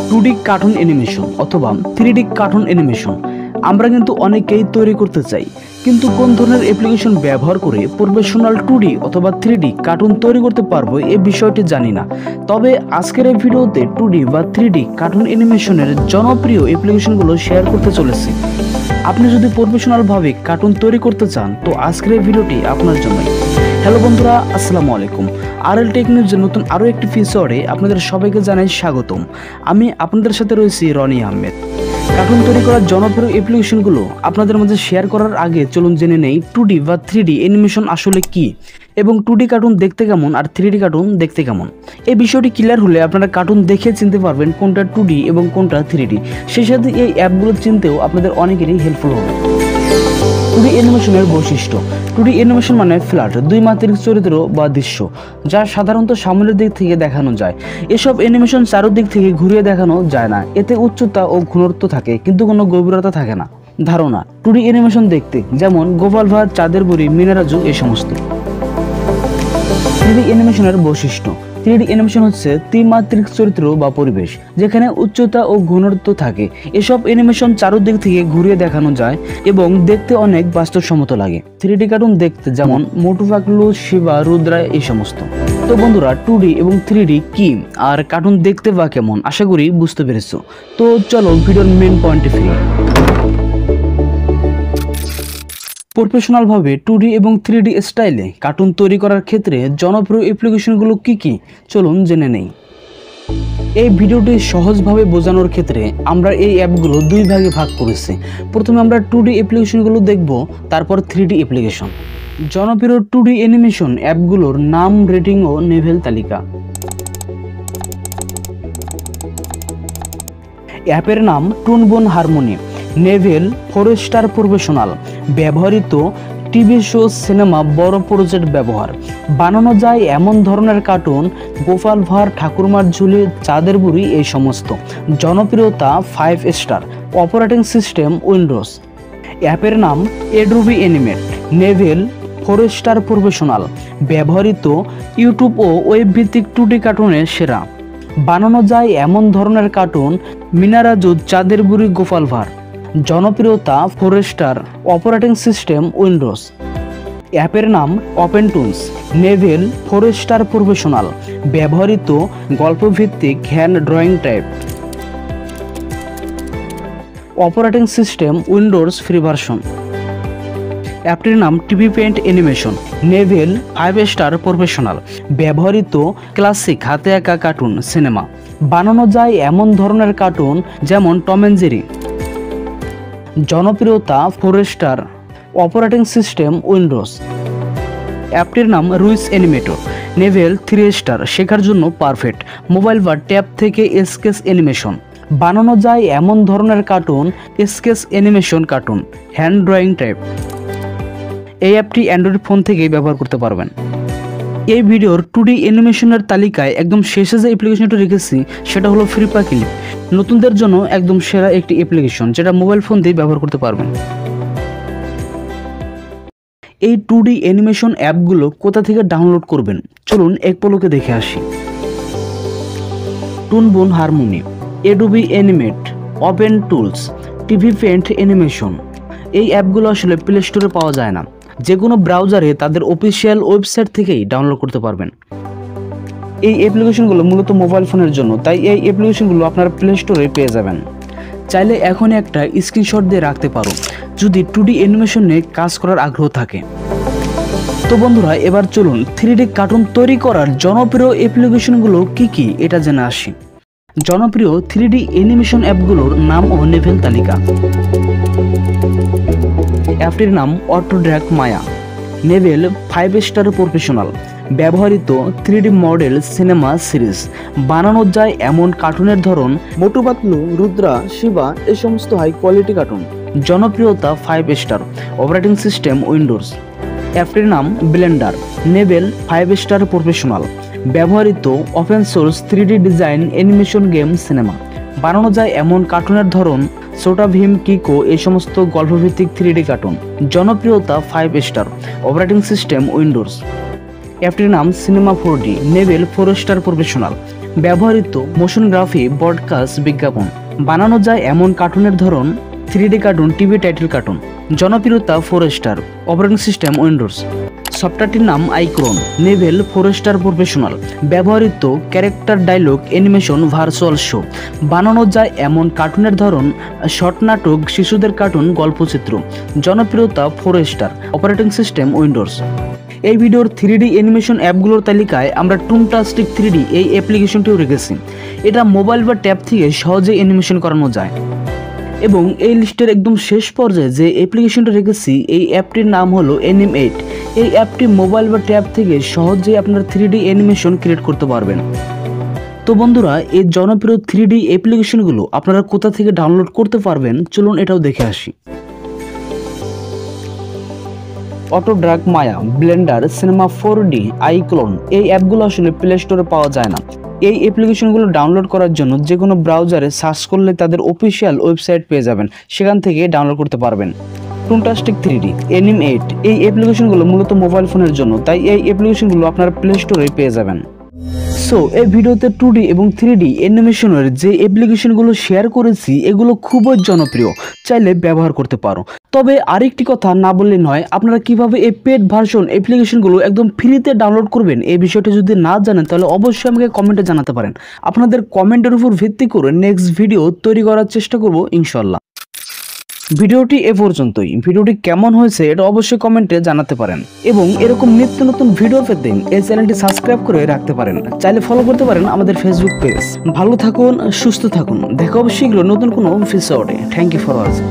2D cartoon animation অথবা 3D cartoon animation আমরা কিন্তু অনেকেই তৈরি করতে চাই, কিন্তু কোন ধরনের অ্যাপ্লিকেশন ব্যবহার করে প্রফেশনাল 2D অথবা 3D কার্টুন তৈরি করতে পারবো এই বিষয়টি জানি না। তবে আজকের এই ভিডিওতে 2D বা 3D কার্টুন অ্যানিমেশনের জনপ্রিয় অ্যাপ্লিকেশনগুলো শেয়ার করতে চলেছি। আপনি যদি প্রফেশনালভাবে কার্টুন তৈরি করতে চান তো আজকের এই ভিডিওটি আপনার জন্যই। হ্যালো বন্ধুরা, আসসালামু আলাইকুম। RL টেক নিউজের নতুন আরও একটি এপিসোডে আপনাদের সবাইকে জানাই স্বাগতম। আমি আপনাদের সাথে রয়েছি রনি আহমেদ। কার্টুন তৈরি করার জনপ্রিয় অ্যাপ্লিকেশনগুলো আপনাদের মাঝে শেয়ার করার আগে চলুন জেনে নেই 2D বা 3D অ্যানিমেশন আসলে কি এবং 2D কার্টুন দেখতে কেমন আর 3D কার্টুন দেখতে কেমন। এই বিষয়টি ক্লিয়ার হলে আপনারা কার্টুন দেখে চিনতে পারবেন কোনটা 2D এবং কোনটা 3D। সেই সাথে এই অ্যাপগুলো চিনতেও আপনাদের অনেকেরই হেল্পফুল হবে। 2D অ্যানিমেশনের বৈশিষ্ট্য। 2D অ্যানিমেশন মানে ফ্ল্যাট দুই মাত্রিক চরিত্র বা দৃশ্য, যা সাধারণত সামনের দিক থেকে দেখানো যায়। এসব অ্যানিমেশন চারদিক থেকে ঘুরিয়ে দেখানো যায় না, এতে উচ্চতা ও ঘনত্ব থাকে কিন্তু কোনো গভীরতা থাকে না। ধারণা 2D অ্যানিমেশন দেখতে যেমন গোপাল ভাঁড়, চাঁদের বুড়ি, মিনারাজু এই সমস্ত। 3D অ্যানিমেশনের বৈশিষ্ট্য। 3D অ্যানিমেশন হচ্ছে ত্রিমাত্রিক চরিত্র বা পরিবেশ যেখানে উচ্চতা ও ঘনত্ব থাকে। এসব অ্যানিমেশন চারদিক থেকে ঘুরিয়ে দেখানো যায় এবং দেখতে অনেক বাস্তবসম্মত লাগে। 3D কার্টুন দেখতে যেমন মোটু পাতলু, শিবা, রুদ্রা এই সমস্ত। তো বন্ধুরা, 2D এবং 3D কি আর কার্টুন দেখতে বা কেমন আশা করি বুঝতে পেরেছো। তো চলো ভিডিওর মেন পয়েন্টে ফিরি। প্রফেশনালভাবে 2D এবং 3D স্টাইলে কার্টুন তৈরি করার ক্ষেত্রে জনপ্রিয় অ্যাপ্লিকেশনগুলো কি কি চলুন জেনে নেই। এই ভিডিওটি সহজভাবে বোঝানোর ক্ষেত্রে আমরা এই অ্যাপগুলো দুই ভাগে ভাগ করেছি। প্রথমে আমরা 2D অ্যাপ্লিকেশনগুলো দেখব, তারপর 3D অ্যাপ্লিকেশন। জনপ্রিয় 2D অ্যানিমেশন অ্যাপগুলোর নাম, রেটিং ও লেভেল তালিকা। অ্যাপের নাম টুনবোন হারমোনি, নেভেল 4 স্টার প্রফেশনাল, ব্যবহৃত টিভি শো, সিনেমা, বড় প্রজেক্ট ব্যবহার। বানানো যায় এমন ধরনের কার্টুন গোপাল ভাঁড়, ঠাকুরমার ঝুলি, চাঁদের বুড়ি এই সমস্ত। জনপ্রিয়তা 5 স্টার, অপারেটিং সিস্টেম উইন্ডোজ। অ্যাপের নাম Adobe animate, naval 4 star professional, ব্যবহৃত ইউটিউব ও ওয়েব ভিত্তিক 2D কার্টুনের সেরা। বানানো যায় এমন ধরনের কার্টুন মিনারাজু, চাঁদের বুড়ি, গোপাল ভাঁড়। জনপ্রিয়তা 4 স্টার, অপারেটিং সিস্টেম উইন্ডোজ। অ্যাপের নাম open tools, level 4 star professional, ব্যবহৃত গল্পভিত্তিক hand drawing type. Operating system Windows free version. অ্যাপটির নাম TV paint animation, level 5 star professional, ব্যবহৃত ক্লাসিক হাতে আঁকা কার্টুন, সিনেমা। বানানো যায় এমন ধরনের কার্টুন যেমন টম অ্যান্ড জেরি। জনপ্রিয়তা 4 স্টার, অপারেটিং সিস্টেম উইন্ডোজ। অ্যাপটির নাম রুইস অ্যানিমেটর, নেভেল 3 স্টার, শেখার জন্য পারফেক্ট, মোবাইল বা ট্যাব থেকে স্কেচ অ্যানিমেশন। বানানো যায় এমন ধরনের cartoon sketch animation cartoon, hand drawing type. এই অ্যাপটি অ্যান্ড্রয়েড ফোন থেকেই ব্যবহার করতে পারবেন। এই ভিডিওর 2D অ্যানিমেশনের তালিকায় একদম শেষে যে অ্যাপ্লিকেশনটা রেখেছি সেটা হলো ফ্রিপা ক্লিপ। নতুনদের জন্য একদম সেরা একটি অ্যাপ্লিকেশন যেটা মোবাইল ফোন দিয়ে ব্যবহার করতে পারবেন। এই 2D অ্যানিমেশন অ্যাপগুলো কোথা থেকে ডাউনলোড করবেন চলুন এক পলকে দেখে আসি। Toon Boom Harmony, Adobe Animate, open tools, TV paint animation. এই অ্যাপগুলো আসলে প্লে স্টোরে পাওয়া যায় না, যে কোনো ব্রাউজারে তাদের অফিসিয়াল ওয়েবসাইট থেকেই ডাউনলোড করতে পারবেন। এই অ্যাপ্লিকেশনগুলো মূলত মোবাইল ফোনের জন্য, তাই এই অ্যাপ্লিকেশনগুলো আপনারা প্লে স্টোরে পেয়ে যাবেন। চাইলে এখনই একটা স্ক্রিনশট দিয়ে রাখতে পারো যদি 2D অ্যানিমেশন নিয়ে কাজ করার আগ্রহ থাকে। তো বন্ধুরা, এবার চলুন 3D কার্টুন তৈরি করার জনপ্রিয় অ্যাপ্লিকেশনগুলো কি কি এটা জেনে আসি। জনপ্রিয় 3D অ্যানিমেশন অ্যাপগুলোর নাম ও লেভেল তালিকা। অ্যাপটির নাম অটোড্র্যাক মায়া, নেভেল 5 স্টার প্রফেশনাল, ব্যবহৃত 3D মডেল, সিনেমা, সিরিজ। বানানো যায় এমন কার্টুনের ধরন মোটু পাতলু, রুদ্রা, শিবা এই সমস্ত হাই কোয়ালিটি কার্টুন। জনপ্রিয়তা 5 স্টার, অপারেটিং সিস্টেম উইন্ডোজ। অ্যাপটির নাম ব্লেন্ডার, নেভেল 5 স্টার প্রফেশনাল, ব্যবহৃত open source 3D design, animation, game, cinema. বানানো যায় এমন কার্টুনের ধরন ছোটা ভীম, কিকো এই সমস্ত গল্পভিত্তিক 3D কার্টুন। জনপ্রিয়তা 5 স্টার, অপারেটিং সিস্টেম উইন্ডোজ। অ্যাপটির নাম cinema 4D, naval 4 star professional, ব্যবহৃত মোশন গ্রাফি ব্রডকাস্ট বিজ্ঞাপন। বানানো যায় এমন কার্টুনের ধরন 3D cartoon, TV title cartoon. জনপ্রিয়তা 4 স্টার। Operating system Windows. সফটওয়্যারটির নাম আইক্রন। Level 4 star professional. ব্যবহৃত character, dialogue, animation, virtual show. বানানো যায় এমন কার্টুনের ধরন শর্ট নাটক, শিশুদের কার্টুন, গল্পচিত্র। জনপ্রিয়তা 4 স্টার। Operating system Windows. এই ভিডিওর 3D অ্যানিমেশন অ্যাপগুলোর তালিকায় আমরা টুনটাস্টিক 3D এই অ্যাপ্লিকেশনটিও রেখেছি। এটা মোবাইল বা ট্যাব থেকে সহজেই অ্যানিমেশন করানো যায়। এবং এই লিস্টের একদম শেষ পর্যায়ে যে অ্যাপ্লিকেশনটা রেখেছি, এই অ্যাপটির নাম হলো Animate। এই অ্যাপটি মোবাইল বা ট্যাব থেকে সহজেই আপনার 3D অ্যানিমেশন ক্রিয়েট করতে পারবেন। তো বন্ধুরা, এই জনপ্রিয় 3D অ্যাপ্লিকেশনগুলো আপনারা কোথা থেকে ডাউনলোড করতে পারবেন চলুন এটাও দেখে আসি। অটোড্রাক, মায়া, ব্লেন্ডার, সিনেমা 4D, আইক্লোন এই অ্যাপগুলো আসলে প্লে স্টোরে পাওয়া যায় না। এই অ্যাপ্লিকেশনগুলো ডাউনলোড করার জন্য যে কোনো ব্রাউজারে সার্চ করলে তাদের অফিসিয়াল ওয়েবসাইট পেয়ে যাবেন, সেখান থেকে ডাউনলোড করতে পারবেন। টুনটাস্টিক 3D, Animate এই অ্যাপ্লিকেশনগুলো মূলত মোবাইল ফোনের জন্য, তাই এই অ্যাপ্লিকেশনগুলো আপনারা প্লে স্টোরে পেয়ে যাবেন। সো এই ভিডিওতে 2D এবং 3D অ্যানিমেশনের যে অ্যাপ্লিকেশনগুলো শেয়ার করেছি এগুলো খুবই জনপ্রিয়, চাইলে ব্যবহার করতে পারো। তবে আরেকটি কথা না বললে নয়, আপনারা কিভাবে এই পেড ভার্সন অ্যাপ্লিকেশনগুলো একদম ফ্রিতে ডাউনলোড করবেন এই বিষয়টা যদি না জানেন তাহলে অবশ্যই আমাকে কমেন্টে জানাতে পারেন। আপনাদের কমেন্টের উপর ভিত্তি করে নেক্সট ভিডিও তৈরি করার চেষ্টা করব ইনশাল্লাহ। ভিডিওটি এ পর্যন্তই। ভিডিওটি কেমন হয়েছে এটা অবশ্যই কমেন্টে জানাতে পারেন এবং এরকম নিত্য নতুন ভিডিও পেতে এই চ্যানেলটি সাবস্ক্রাইব করে রাখতে পারেন। চাইলে ফলো করতে পারেন আমাদের ফেসবুক পেজ। ভালো থাকুন, সুস্থ থাকুন। দেখা হবে শীঘ্র নতুন কোনো এপিসোডে। Thank you for watching.